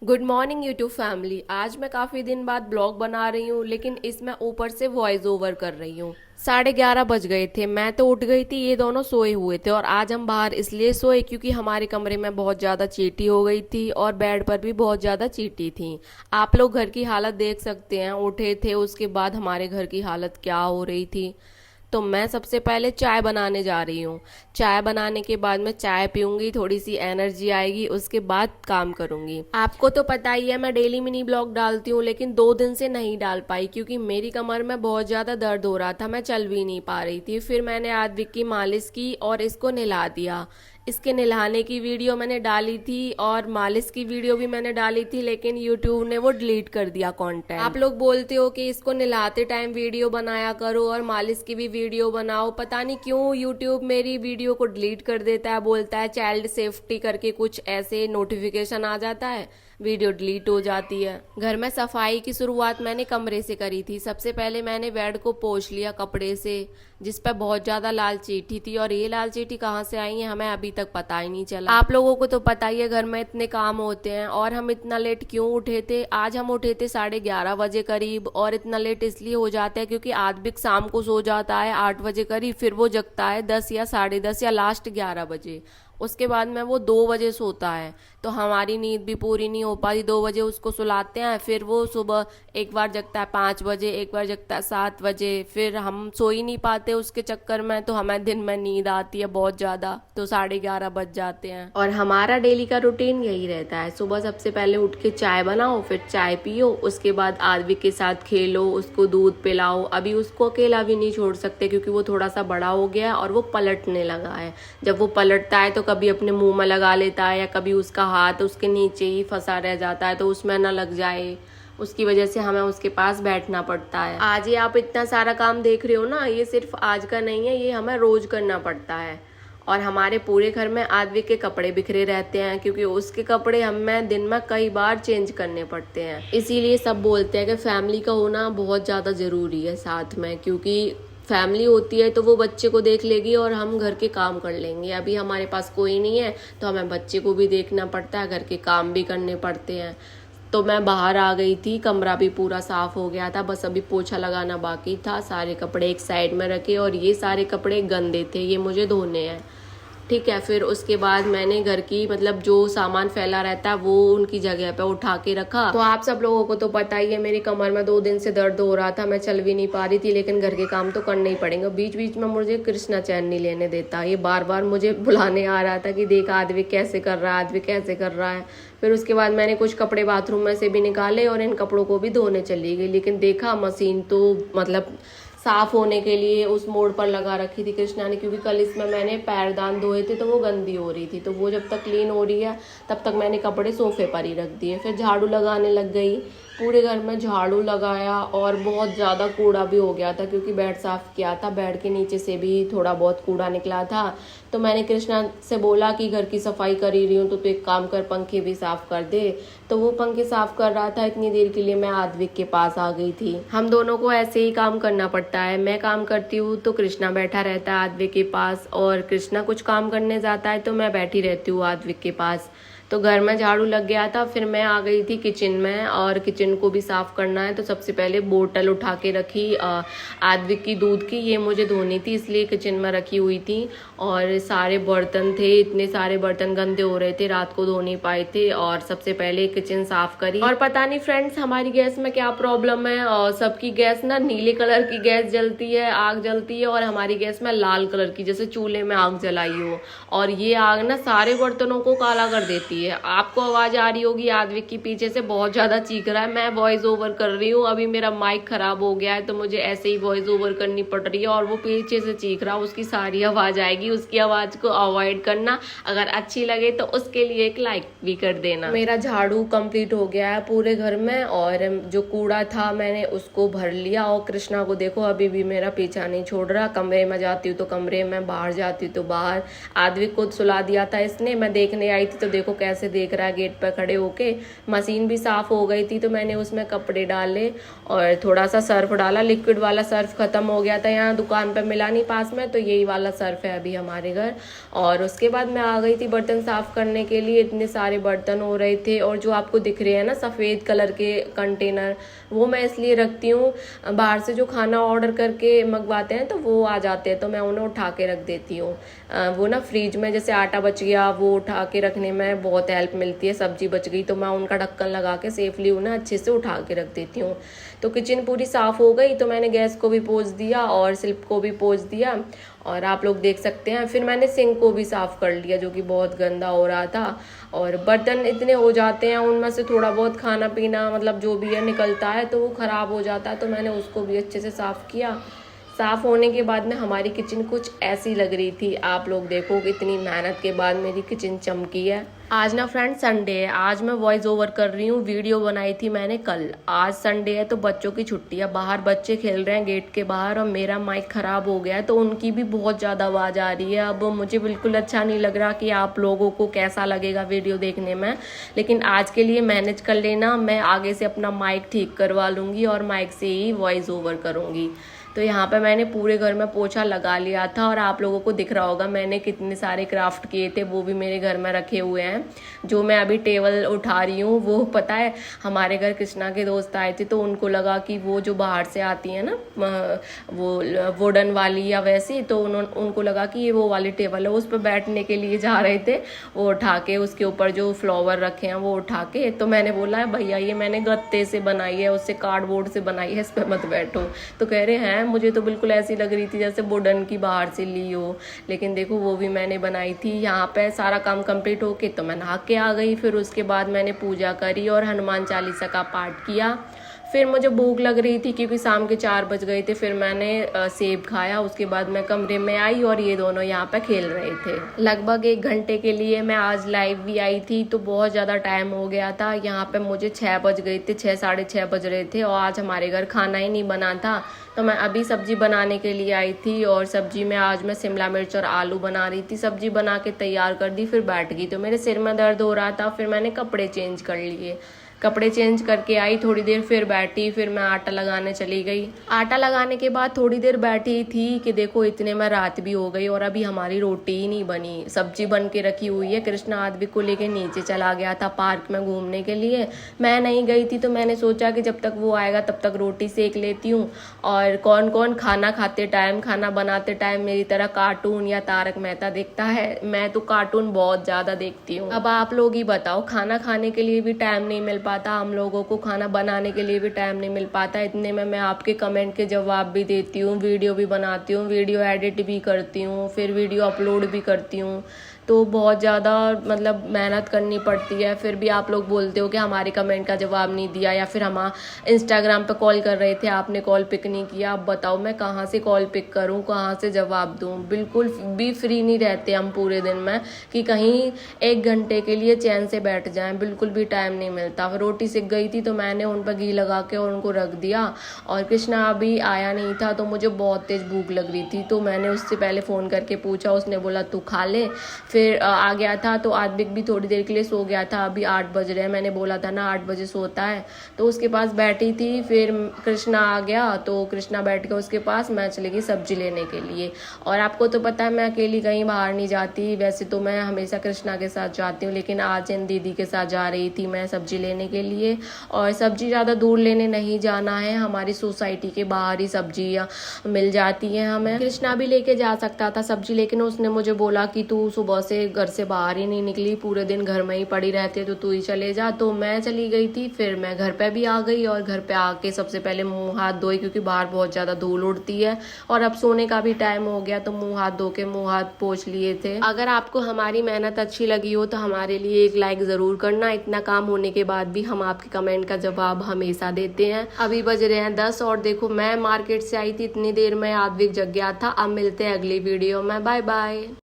Good morning YouTube family. आज मैं काफ़ी दिन बाद ब्लॉग बना रही हूँ, लेकिन इसमें ऊपर से वॉइस ओवर कर रही हूँ। 11:30 बज गए थे, मैं तो उठ गई थी, ये दोनों सोए हुए थे। और आज हम बाहर इसलिए सोए क्योंकि हमारे कमरे में बहुत ज़्यादा चींटी हो गई थी और बेड पर भी बहुत ज़्यादा चींटी थी। आप लोग घर की हालत देख सकते हैं, उठे थे उसके बाद हमारे घर की हालत क्या हो रही थी। तो मैं सबसे पहले चाय बनाने जा रही हूँ। चाय बनाने के बाद मैं चाय पीऊंगी, थोड़ी सी एनर्जी आएगी, उसके बाद काम करूंगी। आपको तो पता ही है मैं डेली मिनी ब्लॉग डालती हूँ, लेकिन 2 दिन से नहीं डाल पाई क्योंकि मेरी कमर में बहुत ज्यादा दर्द हो रहा था, मैं चल भी नहीं पा रही थी। फिर मैंने आद्विक की मालिश की और इसको नहला दिया। इसके नहलाने की वीडियो मैंने डाली थी और मालिश की वीडियो भी मैंने डाली थी, लेकिन यूट्यूब ने वो डिलीट कर दिया कंटेंट। आप लोग बोलते हो कि इसको नहलाते टाइम वीडियो बनाया करो और मालिश की भी वीडियो बनाओ, पता नहीं क्यों यूट्यूब मेरी वीडियो को डिलीट कर देता है, बोलता है चाइल्ड सेफ्टी करके कुछ ऐसे नोटिफिकेशन आ जाता है, वीडियो डिलीट हो जाती है। घर में सफाई की शुरुआत मैंने कमरे से करी थी। सबसे पहले मैंने बेड को पोंछ लिया कपड़े से, जिस पर बहुत ज्यादा लाल चींटी थी, और ये लाल चींटी कहाँ से आई है हमें अभी तक पता ही नहीं चला। आप लोगों को तो पता ही है घर में इतने काम होते हैं। और हम इतना लेट क्यों उठे थे? आज हम उठे थे 11:30 बजे करीब, और इतना लेट इसलिए हो जाता है क्योंकि आद्विक शाम को सो जाता है 8 बजे करीब, फिर वो जगता है 10 या 10:30 या लास्ट 11 बजे। उसके बाद में वो 2 बजे सोता है, तो हमारी नींद भी पूरी नहीं हो पाती। 2 बजे उसको सुलाते हैं, फिर वो सुबह एक बार जगता है 5 बजे, एक बार जगता है 7 बजे, फिर हम सो ही नहीं पाते उसके चक्कर में, तो हमें दिन में नींद आती है बहुत ज्यादा, तो 11:30 बज जाते हैं। और हमारा डेली का रूटीन यही रहता है, सुबह सबसे पहले उठ के चाय बनाओ, फिर चाय पियो, उसके बाद आद्विक के साथ खेलो, उसको दूध पिलाओ। अभी उसको अकेला भी नहीं छोड़ सकते क्योंकि वो थोड़ा सा बड़ा हो गया और वो पलटने लगा है। जब वो पलटता है तो कभी अपने मुंह में लगा लेता है, या कभी उसका हाथ उसके नीचे ही फंसा रह जाता है तो उसमें ना लग जाए, उसकी वजह से हमें उसके पास बैठना पड़ता है। आज ये आप इतना सारा काम देख रहे हो ना, ये सिर्फ आज का नहीं है, ये हमें रोज करना पड़ता है। और हमारे पूरे घर में आद्विक के कपड़े बिखरे रहते हैं क्योंकि उसके कपड़े हमें दिन में कई बार चेंज करने पड़ते हैं। इसीलिए सब बोलते हैं कि फैमिली का होना बहुत ज्यादा जरूरी है साथ में, क्योंकि फैमिली होती है तो वो बच्चे को देख लेगी और हम घर के काम कर लेंगे। अभी हमारे पास कोई नहीं है तो हमें बच्चे को भी देखना पड़ता है, घर के काम भी करने पड़ते हैं। तो मैं बाहर आ गई थी, कमरा भी पूरा साफ हो गया था, बस अभी पोछा लगाना बाकी था। सारे कपड़े एक साइड में रखे और ये सारे कपड़े गंदे थे, ये मुझे धोने हैं। ठीक है, फिर उसके बाद मैंने घर की मतलब जो सामान फैला रहता है वो उनकी जगह पे उठा के रखा। तो आप सब लोगों को तो पता ही है मेरी कमर में 2 दिन से दर्द हो रहा था, मैं चल भी नहीं पा रही थी, लेकिन घर के काम तो करने ही पड़ेंगे। बीच बीच में मुझे कृष्णा चैन नहीं लेने देता, ये बार बार मुझे बुलाने आ रहा था कि देख आद्विक कैसे कर रहा है, आद्विक कैसे कर रहा है। फिर उसके बाद मैंने कुछ कपड़े बाथरूम में से भी निकाले और इन कपड़ों को भी धोने चली गई, लेकिन देखा मशीन तो मतलब साफ होने के लिए उस मोड़ पर लगा रखी थी कृष्णा ने, क्योंकि कल इसमें मैंने पैरदान धोए थे तो वो गंदी हो रही थी, तो वो जब तक क्लीन हो रही है तब तक मैंने कपड़े सोफे पर ही रख दिए। फिर झाड़ू लगाने लग गई, पूरे घर में झाड़ू लगाया, और बहुत ज़्यादा कूड़ा भी हो गया था क्योंकि बेड साफ किया था, बेड के नीचे से भी थोड़ा बहुत कूड़ा निकला था। तो मैंने कृष्णा से बोला कि घर की सफाई कर ही रही हूँ तो तू एक काम कर, पंखे भी साफ कर दे। तो वो पंखे साफ कर रहा था, इतनी देर के लिए मैं आद्विक के पास आ गई थी। हम दोनों को ऐसे ही काम करना पड़ता है, मैं काम करती हूँ तो कृष्णा बैठा रहता है आद्विक के पास, और कृष्णा कुछ काम करने जाता है तो मैं बैठी रहती हूँ आद्विक के पास। तो घर में झाड़ू लग गया था, फिर मैं आ गई थी किचन में, और किचन को भी साफ करना है। तो सबसे पहले बोतल उठा के रखी आद्विक की दूध की, ये मुझे धोनी थी इसलिए किचन में रखी हुई थी। और सारे बर्तन थे, इतने सारे बर्तन गंदे हो रहे थे, रात को धो नहीं पाए थे, और सबसे पहले किचन साफ करी। और पता नहीं फ्रेंड्स हमारी गैस में क्या प्रॉब्लम है, और सबकी गैस ना नीले कलर की गैस जलती है, आग जलती है, और हमारी गैस में लाल कलर की, जैसे चूल्हे में आग जलाई हो। और ये आग ना सारे बर्तनों को काला कर देती है। आपको आवाज आ रही होगी आद्विक की पीछे से बहुत ज्यादा चीख रहा है, मैं वॉइस ओवर कर रही हूँ, अभी मेरा माइक खराब हो गया है तो मुझे ऐसे ही वॉइस ओवर करनी पड़ रही है, और वो पीछे से चीख रहा है, उसकी सारी आवाज आएगी, उसकी आवाज को अवॉइड करना। अगर अच्छी लगे तो उसके लिए एक लाइक भी कर देना। मेरा झाड़ू कंप्लीट हो गया है पूरे घर में, और जो कूड़ा था मैंने उसको भर लिया। और कृष्णा को देखो अभी भी मेरा पीछा नहीं छोड़ रहा, कमरे में जाती हूँ तो कमरे में, बाहर जाती हूँ तो बाहर। आद्विक को सुला दिया था इसने, मैं देखने आई थी तो देखो ऐसे देख रहा है गेट पर खड़े होके। मशीन भी साफ हो गई थी तो मैंने उसमें कपड़े डाले और थोड़ा सा सर्फ डाला। लिक्विड वाला सर्फ खत्म हो गया था, यहाँ दुकान पर मिला नहीं पास में, तो यही वाला सर्फ है अभी हमारे घर। और उसके बाद मैं आ गई थी बर्तन साफ करने के लिए। इतने सारे बर्तन हो रहे थे, और जो आपको दिख रहे हैं ना सफ़ेद कलर के कंटेनर, वो मैं इसलिए रखती हूँ, बाहर से जो खाना ऑर्डर करके मंगवाते हैं तो वो आ जाते हैं तो मैं उन्हें उठा के रख देती हूँ। वो ना फ्रिज में जैसे आटा बच गया वो उठा के रखने में बहुत हेल्प मिलती है। सब्जी बच गई तो मैं उनका ढक्कन लगा के सेफली उन्हें अच्छे से उठा के रख देती हूँ। तो किचन पूरी साफ़ हो गई तो मैंने गैस को भी पोंछ दिया और सिल्क को भी पोंछ दिया, और आप लोग देख सकते हैं। फिर मैंने सिंक को भी साफ़ कर लिया जो कि बहुत गंदा हो रहा था। और बर्तन इतने हो जाते हैं, उनमें से थोड़ा बहुत खाना पीना मतलब जो भी है निकलता है तो वो ख़राब हो जाता है, तो मैंने उसको भी अच्छे से साफ़ किया। साफ़ होने के बाद में हमारी किचन कुछ ऐसी लग रही थी। आप लोग देखो कि इतनी मेहनत के बाद मेरी किचन चमकी है। आज ना फ्रेंड संडे है, आज मैं वॉइस ओवर कर रही हूँ। वीडियो बनाई थी मैंने कल। आज संडे है तो बच्चों की छुट्टी है, बाहर बच्चे खेल रहे हैं गेट के बाहर, और मेरा माइक ख़राब हो गया है तो उनकी भी बहुत ज़्यादा आवाज़ आ रही है। अब मुझे बिल्कुल अच्छा नहीं लग रहा कि आप लोगों को कैसा लगेगा वीडियो देखने में, लेकिन आज के लिए मैनेज कर लेना। मैं आगे से अपना माइक ठीक करवा लूँगी और माइक से ही वॉइस ओवर करूँगी। तो यहाँ पे मैंने पूरे घर में पोछा लगा लिया था, और आप लोगों को दिख रहा होगा मैंने कितने सारे क्राफ्ट किए थे, वो भी मेरे घर में रखे हुए हैं। जो मैं अभी टेबल उठा रही हूँ वो पता है हमारे घर कृष्णा के दोस्त आए थे तो उनको लगा कि वो जो बाहर से आती है ना वो वुडन वाली या वैसी, तो उनको लगा कि ये वो वाली टेबल है, उस पर बैठने के लिए जा रहे थे। वो उठा के उसके ऊपर जो फ्लावर रखे हैं वो उठा के, तो मैंने बोला भैया ये मैंने गत्ते से बनाई है, उससे कार्डबोर्ड से बनाई है, इस पर मत बैठो। तो कह रहे हैं मुझे तो बिल्कुल ऐसी लग रही थी जैसे वुडन की बाहर से ली हो, लेकिन देखो वो भी मैंने बनाई थी। यहाँ पे सारा काम कंप्लीट होके तो मैं नहा के आ गई। फिर उसके बाद मैंने पूजा करी और हनुमान चालीसा का पाठ किया। फिर मुझे भूख लग रही थी क्योंकि शाम के 4 बज गए थे। फिर मैंने सेब खाया। उसके बाद मैं कमरे में आई और ये दोनों यहाँ पे खेल रहे थे। लगभग 1 घंटे के लिए मैं आज लाइव भी आई थी, तो बहुत ज़्यादा टाइम हो गया था। यहाँ पे मुझे 6 बज गए थे, 6 साढ़े 6 बज रहे थे, और आज हमारे घर खाना ही नहीं बना था। तो मैं अभी सब्जी बनाने के लिए आई थी, और सब्जी में आज मैं शिमला मिर्च और आलू बना रही थी। सब्जी बना के तैयार कर दी, फिर बैठ गई। तो मेरे सिर में दर्द हो रहा था, फिर मैंने कपड़े चेंज कर लिए। कपड़े चेंज करके आई, थोड़ी देर फिर बैठी, फिर मैं आटा लगाने चली गई। आटा लगाने के बाद थोड़ी देर बैठी थी कि देखो इतने में रात भी हो गई और अभी हमारी रोटी ही नहीं बनी। सब्जी बन के रखी हुई है। कृष्णा आदविक को लेके नीचे चला गया था पार्क में घूमने के लिए, मैं नहीं गई थी। तो मैंने सोचा कि जब तक वो आएगा तब तक रोटी सेक लेती हूँ। और कौन कौन खाना खाते टाइम, खाना बनाते टाइम मेरी तरह कार्टून या तारक मेहता देखता है? मैं तो कार्टून बहुत ज़्यादा देखती हूँ। अब आप लोग ही बताओ, खाना खाने के लिए भी टाइम नहीं मिल पाता हम लोगों को, खाना बनाने के लिए भी टाइम नहीं मिल पाता। इतने में मैं आपके कमेंट के जवाब भी देती हूँ, वीडियो भी बनाती हूँ, वीडियो एडिट भी करती हूँ, फिर वीडियो अपलोड भी करती हूँ। तो बहुत ज़्यादा मतलब मेहनत करनी पड़ती है। फिर भी आप लोग बोलते हो कि हमारे कमेंट का जवाब नहीं दिया, या फिर हम इंस्टाग्राम पे कॉल कर रहे थे आपने कॉल पिक नहीं किया। अब बताओ मैं कहाँ से कॉल पिक करूँ, कहाँ से जवाब दूँ? बिल्कुल भी फ्री नहीं रहते हम पूरे दिन में कि कहीं 1 घंटे के लिए चैन से बैठ जाएं, बिल्कुल भी टाइम नहीं मिलता। रोटी सिक गई थी तो मैंने उन पर घी लगा के और उनको रख दिया। और कृष्णा अभी आया नहीं था तो मुझे बहुत तेज़ भूख लग रही थी, तो मैंने उससे पहले फ़ोन करके पूछा, उसने बोला तू खा ले। फिर आ गया था तो आदविक भी थोड़ी देर के लिए सो गया था। अभी 8 बज रहे हैं, मैंने बोला था ना 8 बजे सोता है, तो उसके पास बैठी थी। फिर कृष्णा आ गया तो कृष्णा बैठ गया उसके पास, मैं चली गई सब्जी लेने के लिए। और आपको तो पता है मैं अकेली कहीं बाहर नहीं जाती, वैसे तो मैं हमेशा कृष्णा के साथ जाती हूँ, लेकिन आज इन दीदी के साथ जा रही थी मैं सब्जी लेने के लिए। और सब्जी ज़्यादा दूर लेने नहीं जाना है, हमारी सोसाइटी के बाहर ही सब्जियाँ मिल जाती हैं हमें। कृष्णा भी लेके जा सकता था सब्जी, लेकिन उसने मुझे बोला कि तू सुबह से घर से बाहर ही नहीं निकली, पूरे दिन घर में ही पड़ी रहती है, तो तू ही चले जा। तो मैं चली गई थी। फिर मैं घर पे भी आ गई और घर पे आके सबसे पहले मुंह हाथ धोई, क्योंकि बाहर बहुत ज़्यादा धूल उड़ती है और अब सोने का भी टाइम हो गया, तो मुंह हाथ धो के मुंह हाथ पोंछ लिए थे। अगर आपको हमारी मेहनत अच्छी लगी हो तो हमारे लिए एक लाइक ज़रूर करना। इतना काम होने के बाद भी हम आपके कमेंट का जवाब हमेशा देते हैं। अभी बज रहे हैं 10 और देखो मैं मार्केट से आई थी, इतनी देर में आदविक जग गया था। अब मिलते हैं अगली वीडियो में, बाय बाय।